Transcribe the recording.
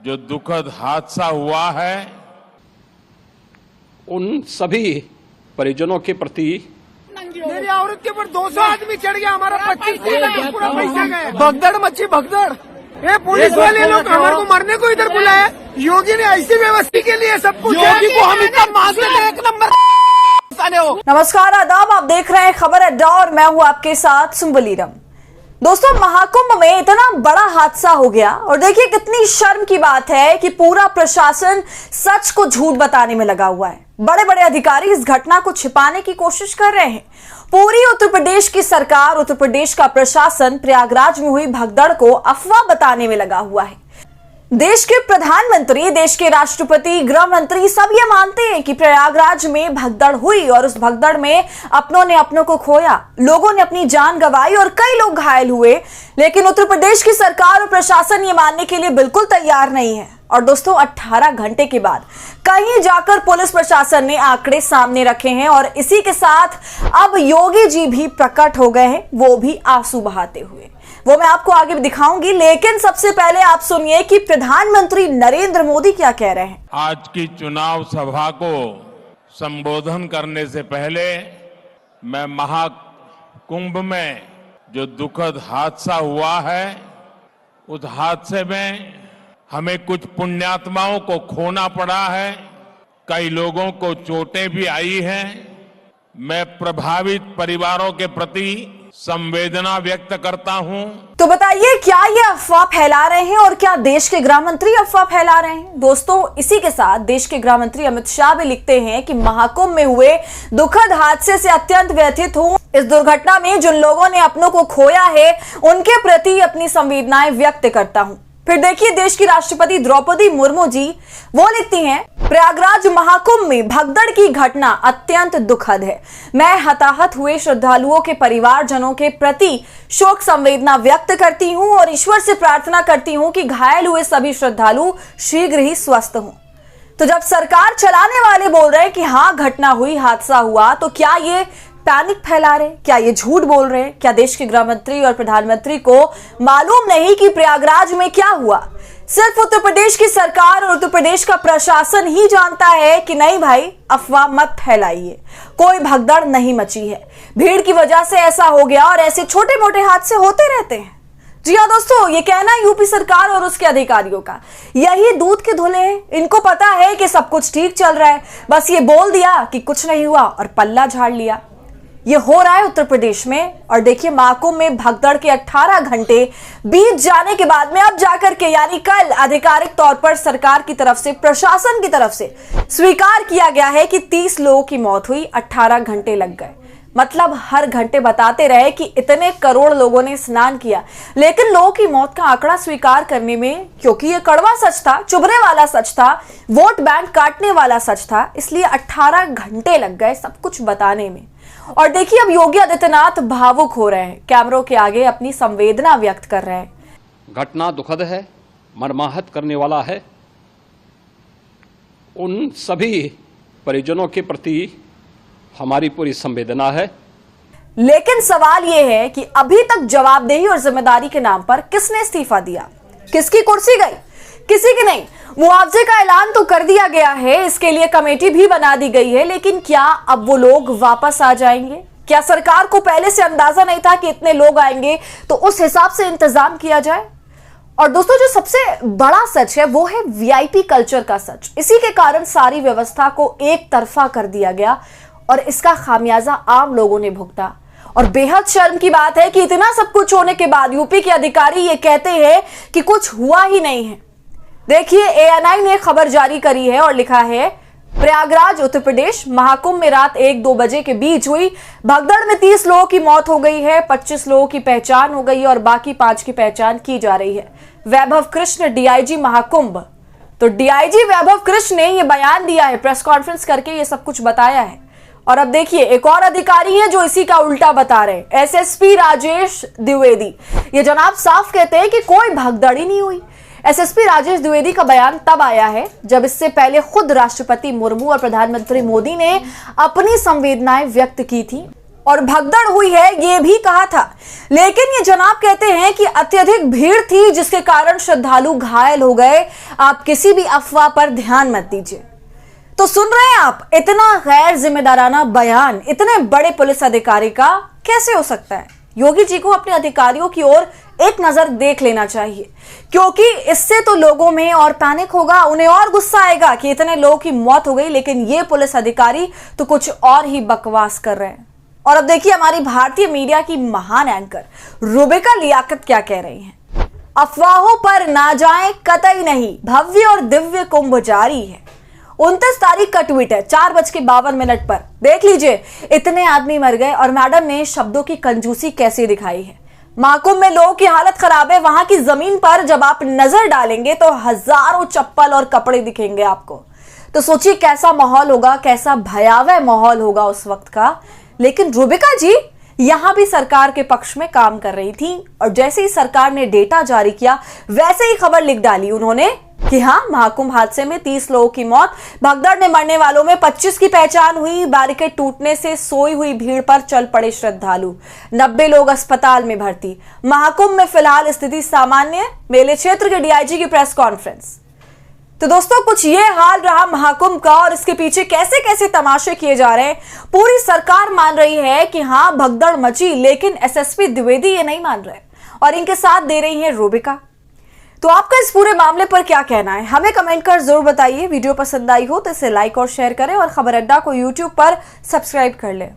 जो दुखद हादसा हुआ है, उन सभी परिजनों के प्रति मेरी औरत के ऊपर 200 आदमी चढ़ गया, हमारा 25 पूरा पैसा गया। भगदड़ मची भगदड़। ये पुलिस वाले लोग हमारे को मरने को इधर बुलाया। योगी ने ऐसी व्यवस्था के लिए सब कुछ, योगी को हम इतना मानते हैं, एक नंबर हो। नमस्कार, आदाब। आप देख रहे हैं खबर अड्डा और मैं हूं आपके साथ सुंबलीरम। दोस्तों, महाकुंभ में इतना बड़ा हादसा हो गया और देखिए कितनी शर्म की बात है कि पूरा प्रशासन सच को झूठ बताने में लगा हुआ है। बड़े बड़े अधिकारी इस घटना को छिपाने की कोशिश कर रहे हैं। पूरी उत्तर प्रदेश की सरकार, उत्तर प्रदेश का प्रशासन प्रयागराज में हुई भगदड़ को अफवाह बताने में लगा हुआ है। देश के प्रधानमंत्री, देश के राष्ट्रपति, गृह मंत्री सब ये मानते हैं कि प्रयागराज में भगदड़ हुई और उस भगदड़ में अपनों ने अपनों को खोया, लोगों ने अपनी जान गंवाई और कई लोग घायल हुए। लेकिन उत्तर प्रदेश की सरकार और प्रशासन ये मानने के लिए बिल्कुल तैयार नहीं है। और दोस्तों, 18 घंटे के बाद कहीं जाकर पुलिस प्रशासन ने आंकड़े सामने रखे हैं और इसी के साथ अब योगी जी भी प्रकट हो गए हैं, वो भी आंसू बहाते हुए। वो मैं आपको आगे दिखाऊंगी, लेकिन सबसे पहले आप सुनिए कि प्रधानमंत्री नरेंद्र मोदी क्या कह रहे हैं। आज की चुनाव सभा को संबोधन करने से पहले मैं महाकुंभ में जो दुखद हादसा हुआ है, उस हादसे में हमें कुछ पुण्यात्माओं को खोना पड़ा है, कई लोगों को चोटें भी आई हैं। मैं प्रभावित परिवारों के प्रति संवेदना व्यक्त करता हूं। तो बताइए, क्या ये अफवाह फैला रहे हैं और क्या देश के गृह मंत्री अफवाह फैला रहे हैं? दोस्तों, इसी के साथ देश के गृह मंत्री अमित शाह भी लिखते हैं कि महाकुंभ में हुए दुखद हादसे से अत्यंत व्यथित हूं। इस दुर्घटना में जिन लोगों ने अपनों को खोया है, उनके प्रति अपनी संवेदनाएं व्यक्त करता हूं। फिर देखिए, देश की राष्ट्रपति द्रौपदी मुर्मू जी वो लिखती हैं, प्रयागराज महाकुंभ में भगदड़ की घटना अत्यंत दुखद है। मैं हताहत हुए श्रद्धालुओं के परिवारजनों के प्रति शोक संवेदना व्यक्त करती हूं और ईश्वर से प्रार्थना करती हूं कि घायल हुए सभी श्रद्धालु शीघ्र ही स्वस्थ हों। तो जब सरकार चलाने वाले बोल रहे हैं कि हाँ घटना हुई, हादसा हुआ, तो क्या ये पैनिक फैला रहे? क्या ये झूठ बोल रहे? क्या देश के गृह मंत्री और प्रधानमंत्री को मालूम नहीं कि प्रयागराज में क्या हुआ? सिर्फ उत्तर प्रदेश की सरकार और उत्तर प्रदेश का प्रशासन ही जानता है कि नहीं भाई, अफवाह मत फैलाइए, कोई भगदड़ नहीं मची है, भीड़ की वजह से ऐसा हो गया और ऐसे छोटे मोटे हादसे होते रहते हैं। जी हाँ दोस्तों, ये कहना यूपी सरकार और उसके अधिकारियों का, यही दूध के धुले हैं। इनको पता है कि सब कुछ ठीक चल रहा है, बस ये बोल दिया कि कुछ नहीं हुआ और पल्ला झाड़ लिया। ये हो रहा है उत्तर प्रदेश में। और देखिए, महाकुंभ में भगदड़ के 18 घंटे बीत जाने के बाद में अब जाकर के, यानी कल, आधिकारिक तौर पर सरकार की तरफ से, प्रशासन की तरफ से स्वीकार किया गया है कि 30 लोगों की मौत हुई, 18 घंटे लग गए। मतलब हर घंटे बताते रहे कि इतने करोड़ लोगों ने स्नान किया, लेकिन लोगों की मौत का आंकड़ा स्वीकार करने में, क्योंकि ये कड़वा सच था, चुभने वाला सच था, वोट बैंक काटने वाला सच था, इसलिए 18 घंटे लग गए सब कुछ बताने में। और देखिए, अब योगी आदित्यनाथ भावुक हो रहे हैं, कैमरों के आगे अपनी संवेदना व्यक्त कर रहे हैं। घटना दुखद है, मर्माहत करने वाला है। उन सभी परिजनों के प्रति हमारी पूरी संवेदना है। लेकिन सवाल यह है कि अभी तक जवाबदेही और जिम्मेदारी के नाम पर किसने इस्तीफा दिया? किसकी कुर्सी गई? किसी की नहीं। मुआवजे का ऐलान तो कर दिया गया है, इसके लिए कमेटी भी बना दी गई है, लेकिन क्या अब वो लोग वापस आ जाएंगे? क्या सरकार को पहले से अंदाजा नहीं था कि इतने लोग आएंगे, तो उस हिसाब से इंतजाम किया जाए? और दोस्तों, जो सबसे बड़ा सच है वो है वीआईपी कल्चर का सच। इसी के कारण सारी व्यवस्था को एक तरफा कर दिया गया और इसका खामियाजा आम लोगों ने भुगता। और बेहद शर्म की बात है कि इतना सब कुछ होने के बाद यूपी के अधिकारी ये कहते हैं कि कुछ हुआ ही नहीं है। देखिए, ANI ने खबर जारी करी है और लिखा है, प्रयागराज उत्तर प्रदेश, महाकुंभ में रात 1-2 बजे के बीच हुई भगदड़ में 30 लोगों की मौत हो गई है, 25 लोगों की पहचान हो गई है और बाकी 5 की पहचान की जा रही है। वैभव कृष्ण, DIG महाकुंभ। तो DIG वैभव कृष्ण ने यह बयान दिया है, प्रेस कॉन्फ्रेंस करके ये सब कुछ बताया है। और अब देखिए, एक और अधिकारी हैं जो इसी का उल्टा बता रहे हैं, SSP राजेश द्विवेदी। ये जनाब साफ कहते हैं कि कोई भगदड़ ही नहीं हुई। SSP राजेश द्विवेदी का बयान तब आया है जब इससे पहले खुद राष्ट्रपति मुर्मू और प्रधानमंत्री मोदी ने अपनी संवेदनाएं व्यक्त की थी और भगदड़ हुई है ये भी कहा था, लेकिन ये जनाब कहते हैं कि अत्यधिक भीड़ थी जिसके कारण श्रद्धालु घायल हो गए। आप किसी भी अफवाह पर ध्यान मत दीजिए। तो सुन रहे हैं आप, इतना गैर जिम्मेदाराना बयान इतने बड़े पुलिस अधिकारी का कैसे हो सकता है? योगी जी को अपने अधिकारियों की ओर एक नजर देख लेना चाहिए, क्योंकि इससे तो लोगों में और पैनिक होगा, उन्हें और गुस्सा आएगा कि इतने लोगों की मौत हो गई, लेकिन ये पुलिस अधिकारी तो कुछ और ही बकवास कर रहे हैं। और अब देखिए हमारी भारतीय मीडिया की महान एंकर रुबिका लियाकत क्या कह रही हैं। अफवाहों पर ना जाएं कतई नहीं, भव्य और दिव्य कुंभ जारी है। 29 तारीख का ट्वीट है 4:52 पर। देख लीजिए, इतने आदमी मर गए और मैडम ने शब्दों की कंजूसी कैसे दिखाई है। महाकुंभ में लोगों की हालत खराब है। वहां की जमीन पर जब आप नजर डालेंगे तो हजारों चप्पल और कपड़े दिखेंगे आपको। तो सोचिए कैसा माहौल होगा, कैसा भयावह माहौल होगा उस वक्त का। लेकिन रुबिका जी यहां भी सरकार के पक्ष में काम कर रही थी और जैसे ही सरकार ने डेटा जारी किया वैसे ही खबर लिख डाली उन्होंने कि हाँ, महाकुंभ हादसे में 30 लोगों की मौत, भगदड़ में मरने वालों में 25 की पहचान हुई। बैरिकेड टूटने से सोई हुई भीड़ पर चल पड़े श्रद्धालु, 90 लोग अस्पताल में भर्ती। महाकुंभ में फिलहाल स्थिति सामान्य। मेले क्षेत्र के डीआईजी की प्रेस कॉन्फ्रेंस। तो दोस्तों, कुछ ये हाल रहा महाकुंभ का और इसके पीछे कैसे कैसे तमाशे किए जा रहे हैं। पूरी सरकार मान रही है कि हाँ भगदड़ मची, लेकिन एसएसपी द्विवेदी ये नहीं मान रहे और इनके साथ दे रही है रुबिका। तो आपका इस पूरे मामले पर क्या कहना है, हमें कमेंट कर जरूर बताइए। वीडियो पसंद आई हो तो इसे लाइक और शेयर करें और खबर अड्डा को यूट्यूब पर सब्सक्राइब कर लें।